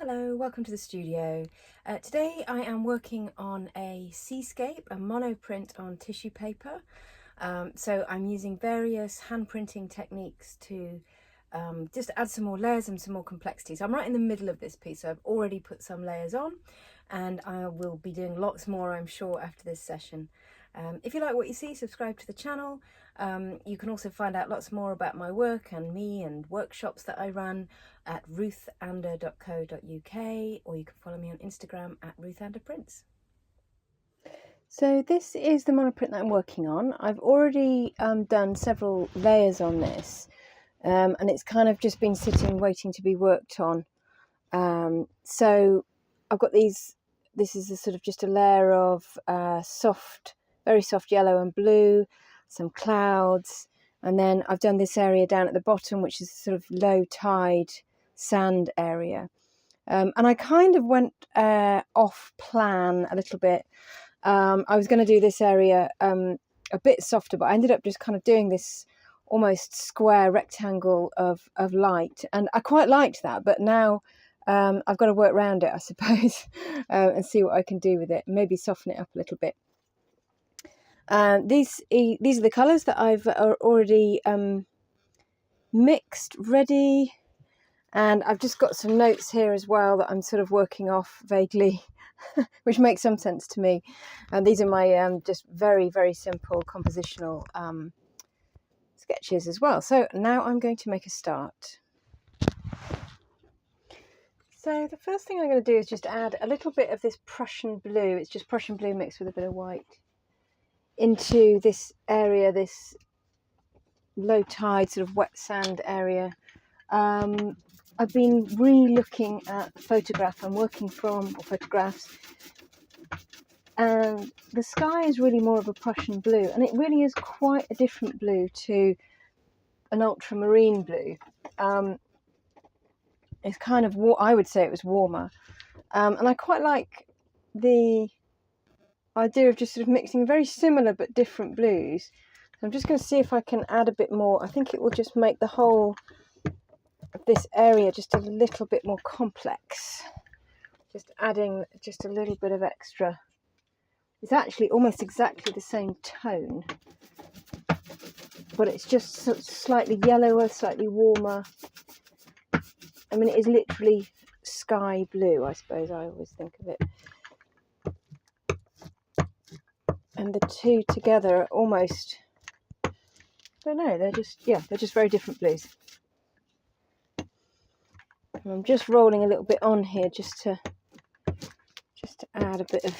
Hello, welcome to the studio. Today I am working on a Seascape, a monoprint on tissue paper. So I'm using various hand printing techniques to just add some more layers and some more complexity. So I'm right in the middle of this piece, so I've already put some layers on and I will be doing lots more, I'm sure, after this session. If you like what you see, subscribe to the channel. You can also find out lots more about my work and me and workshops that I run at ruthander.co.uk, or you can follow me on Instagram at ruthanderprints. So this is the monoprint that I'm working on. I've already done several layers on this, and it's kind of just been sitting waiting to be worked on. So I've got these, this is a sort of just a layer of very soft yellow and blue, some clouds, and then I've done this area down at the bottom, which is sort of low tide sand area. And I kind of went off plan a little bit. I was going to do this area a bit softer, but I ended up just kind of doing this almost square rectangle of light, and I quite liked that, but now I've got to work around it, I suppose, and see what I can do with it, maybe soften it up a little bit. These are the colours that I've already mixed ready, and I've just got some notes here as well that I'm sort of working off vaguely, which makes some sense to me. And these are my just very, very simple compositional sketches as well. So now I'm going to make a start. So the first thing I'm going to do is just add a little bit of this Prussian blue. It's just Prussian blue mixed with a bit of white into this area, this low tide sort of wet sand area. I've been re-looking at the photograph I'm working from, or photographs, and the sky is really more of a Prussian blue, and it really is quite a different blue to an ultramarine blue. It's kind of, I would say it was warmer, and I quite like the idea of just sort of mixing very similar but different blues. So I'm just going to see if I can add a bit more. I think it will just make the whole of this area just a little bit more complex. Just adding just a little bit of extra. It's actually almost exactly the same tone, but it's just slightly yellower, slightly warmer. I mean, it is literally sky blue, I suppose I always think of it. And the two together are almost, I don't know, they're just very different blues. And I'm just rolling a little bit on here just to add a bit of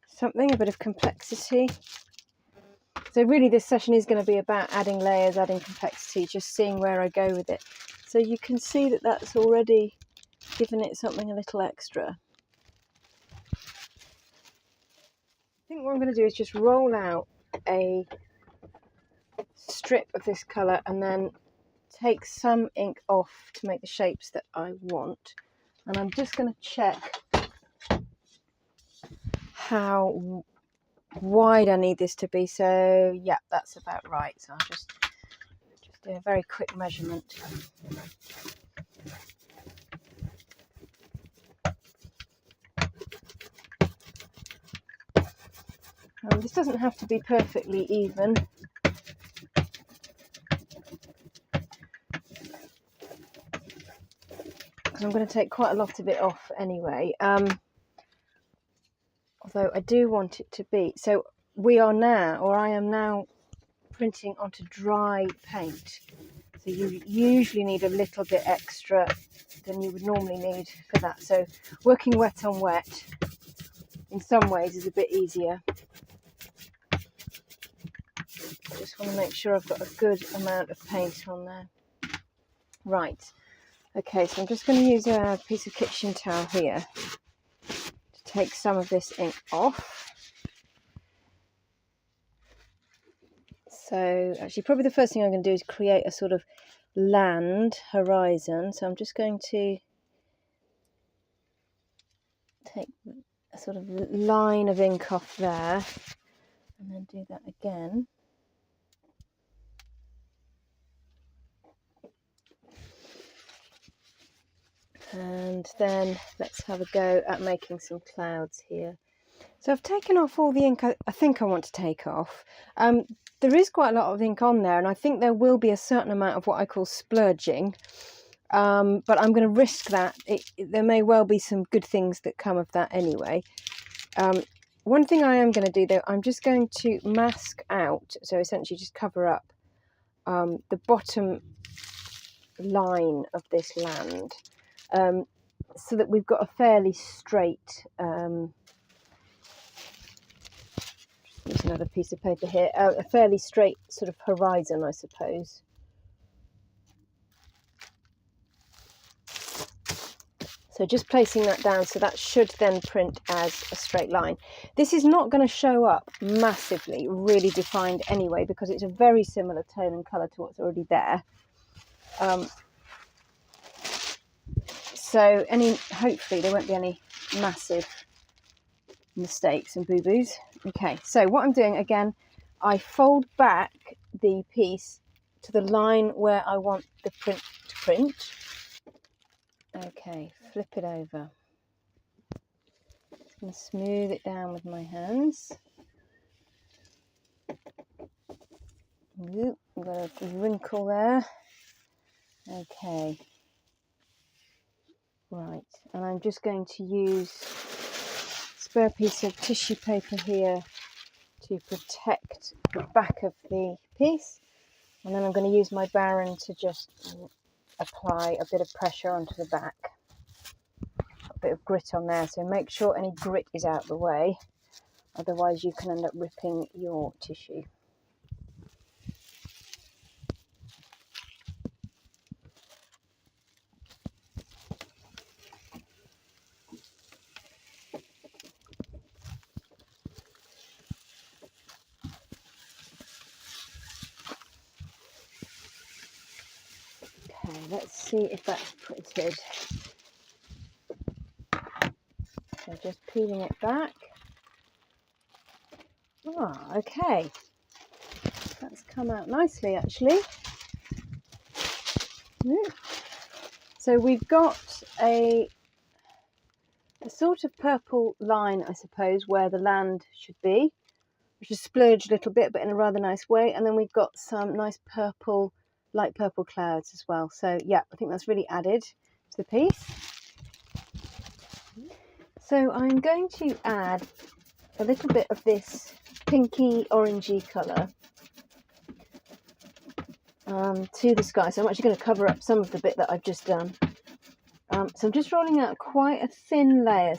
something, a bit of complexity. So really this session is going to be about adding layers, adding complexity, just seeing where I go with it. So you can see that that's already given it something a little extra. I think what I'm going to do is just roll out a strip of this colour and then take some ink off to make the shapes that I want. And I'm just going to check how wide I need this to be. So yeah, that's about right. So I'll just do a very quick measurement. This doesn't have to be perfectly even. Because I'm going to take quite a lot of it off anyway. Although I do want it to be. So I am now printing onto dry paint. So you usually need a little bit extra than you would normally need for that. So working wet on wet in some ways is a bit easier. I just want to make sure I've got a good amount of paint on there. Right, okay, so I'm just going to use a piece of kitchen towel here to take some of this ink off. So actually probably the first thing I'm going to do is create a sort of land horizon. So I'm just going to take a sort of line of ink off there and then do that again. And then let's have a go at making some clouds here. So I've taken off all the ink I think I want to take off. There is quite a lot of ink on there, and I think there will be a certain amount of what I call splurging. But I'm going to risk that. There may well be some good things that come of that anyway. One thing I am going to do though, I'm just going to mask out, so essentially just cover up the bottom line of this land, so that we've got a fairly straight, use another piece of paper here, a fairly straight sort of horizon, I suppose. So just placing that down, so that should then print as a straight line. This is not going to show up massively, really defined anyway, because it's a very similar tone and colour to what's already there. So hopefully there won't be any massive mistakes and boo-boos. Okay, so what I'm doing again, I fold back the piece to the line where I want the print to print. Okay, flip it over. Just going to smooth it down with my hands. Ooh, I've got a wrinkle there. Okay. Right, and I'm just going to use a spare piece of tissue paper here to protect the back of the piece. And then I'm going to use my Baron to just apply a bit of pressure onto the back. A bit of grit on there, so make sure any grit is out of the way, otherwise you can end up ripping your tissue. Okay, let's see if that's printed. So just peeling it back. Ah, okay. That's come out nicely, actually. So we've got a sort of purple line, I suppose, where the land should be, which is splurged a little bit, but in a rather nice way. And then we've got some nice purple, light purple clouds as well. So yeah, I think that's really added to the piece. So I'm going to add a little bit of this pinky orangey colour to the sky. So I'm actually going to cover up some of the bit that I've just done. So I'm just rolling out quite a thin layer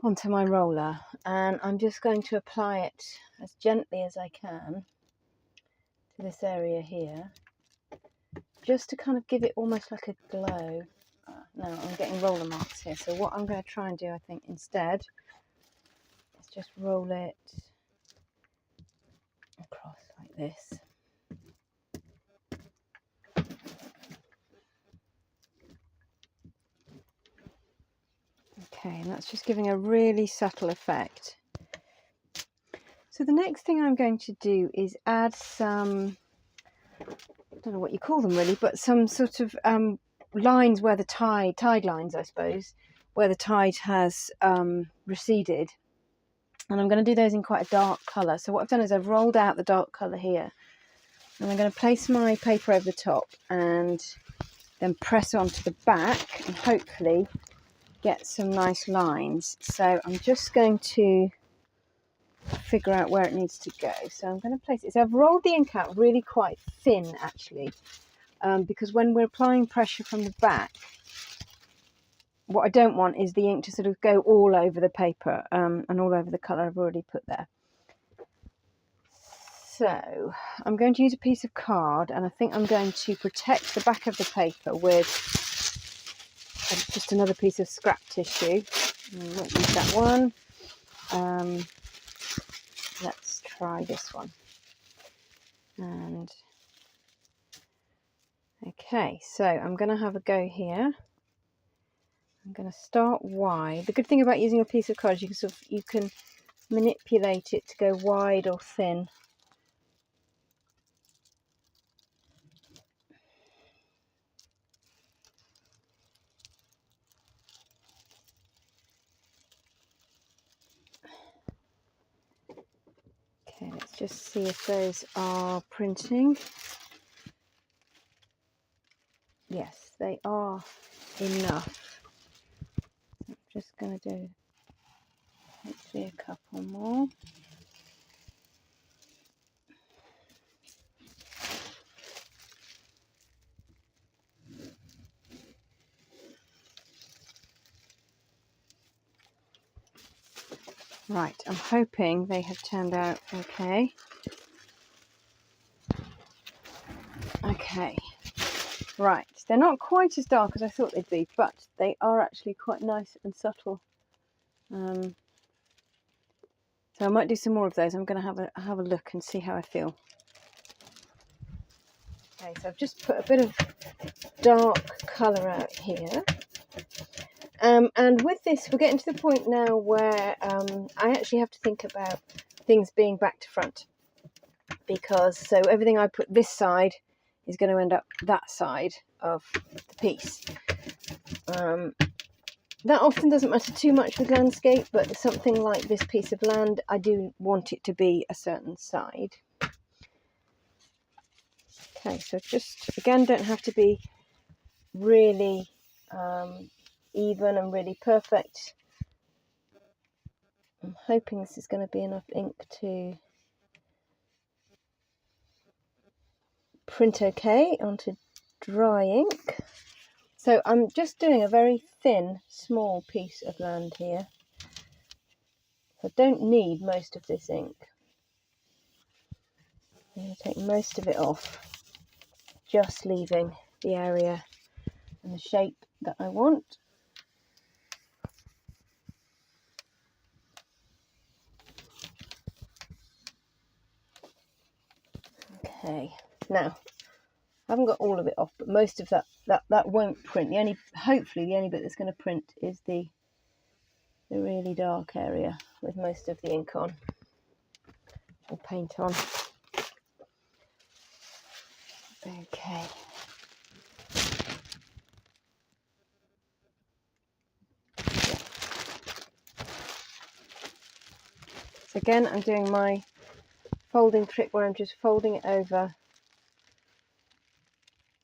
onto my roller, and I'm just going to apply it as gently as I can to this area here, just to kind of give it almost like a glow. Now I'm getting roller marks here, so what I'm going to try and do, I think, instead is just roll it across like this. Okay, and that's just giving a really subtle effect. So the next thing I'm going to do is add some, I don't know what you call them really, but some sort of lines where the tide lines, I suppose, where the tide has receded. And I'm going to do those in quite a dark colour. So what I've done is I've rolled out the dark colour here. And I'm going to place my paper over the top and then press onto the back and hopefully get some nice lines. So I'm just going to figure out where it needs to go. So I'm going to place it. So I've rolled the ink out really quite thin actually, because when we're applying pressure from the back, what I don't want is the ink to sort of go all over the paper and all over the colour I've already put there. So I'm going to use a piece of card, and I think I'm going to protect the back of the paper with just another piece of scrap tissue. I won't use that one. Let's try this one. And okay, so I'm going to have a go here. I'm going to start wide. The good thing about using a piece of card is you can manipulate it to go wide or thin. just see if those are printing. Yes, they are enough. I'm just going to do hopefully a couple more. Right, I'm hoping they have turned out okay. Okay, right, they're not quite as dark as I thought they'd be, but they are actually quite nice and subtle. So I might do some more of those. I'm going to have a look and see how I feel. Okay, so I've just put a bit of dark colour out here. And with this, we're getting to the point now where I actually have to think about things being back to front, because so everything I put this side is going to end up that side of the piece. That often doesn't matter too much with landscape, but something like this piece of land, I do want it to be a certain side. Okay, so just again, don't have to be really even and really perfect. I'm hoping this is going to be enough ink to print okay onto dry ink. So I'm just doing a very thin, small piece of land here. I don't need most of this ink. I'm going to take most of it off, just leaving the area and the shape that I want. Okay, now I haven't got all of it off, but most of that won't print. Hopefully the only bit that's going to print is the really dark area with most of the ink on or paint on. Okay. So again, I'm doing my folding trick where I'm just folding it over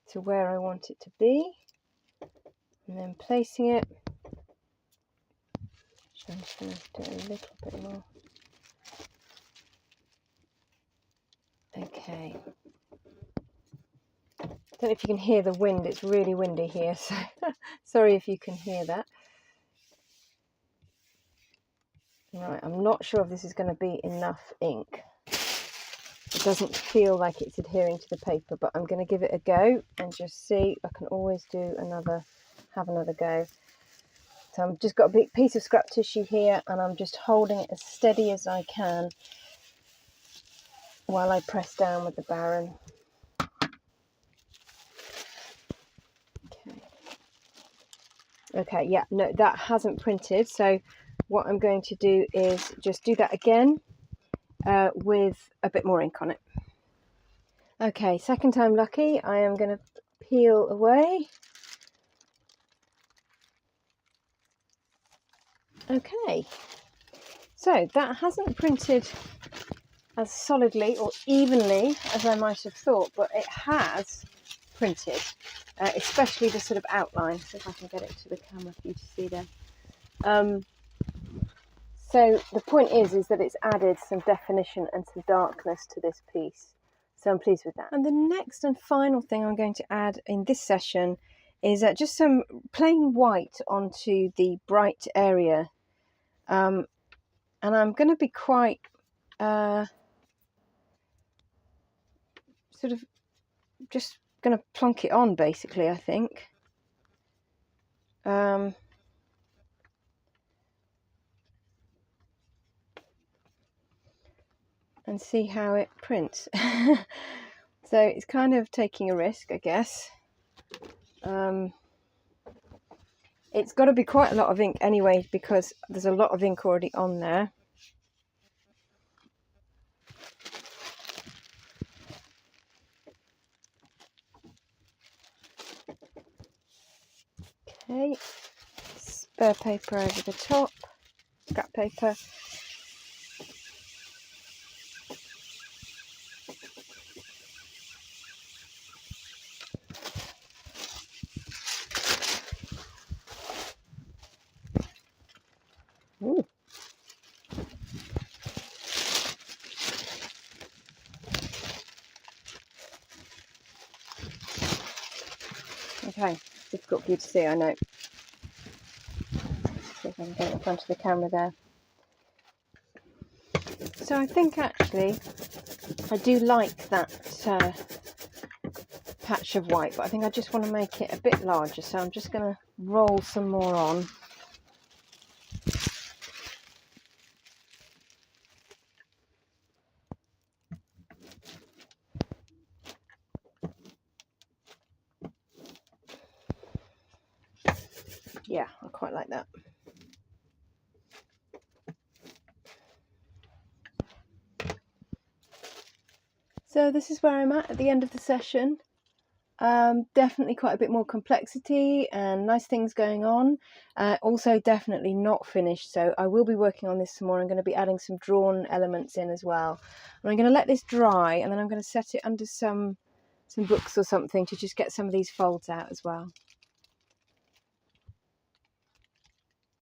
to where I want it to be and then placing it. So I'm just going to do a little bit more. Okay. I don't know if you can hear the wind, it's really windy here, so sorry if you can hear that. Right, I'm not sure if this is going to be enough ink. It doesn't feel like it's adhering to the paper, but I'm going to give it a go and just see. I can always have another go. So I've just got a big piece of scrap tissue here and I'm just holding it as steady as I can while I press down with the Baron. Okay, yeah, no, that hasn't printed. So what I'm going to do is just do that again with a bit more ink on it. Okay, second time lucky. I am going to peel away. Okay, so that hasn't printed as solidly or evenly as I might have thought, but it has printed, especially the sort of outline. So if I can get it to the camera for you to see there. So the point is that it's added some definition and some darkness to this piece. So I'm pleased with that. And the next and final thing I'm going to add in this session is just some plain white onto the bright area. And I'm going to be quite sort of just going to plonk it on, basically, I think. And see how it prints. So it's kind of taking a risk, I guess. It's got to be quite a lot of ink anyway, because there's a lot of ink already on there. Okay, spare paper over the top, scrap paper. Okay, difficult for you to see, I know. See if I can get it in front of the camera there. So I think actually I do like that patch of white, but I think I just want to make it a bit larger, so I'm just going to roll some more on. Yeah, I quite like that. So this is where I'm at the end of the session. Definitely quite a bit more complexity and nice things going on. Also definitely not finished, so I will be working on this some more. I'm going to be adding some drawn elements in as well. And I'm going to let this dry, and then I'm going to set it under some books or something to just get some of these folds out as well.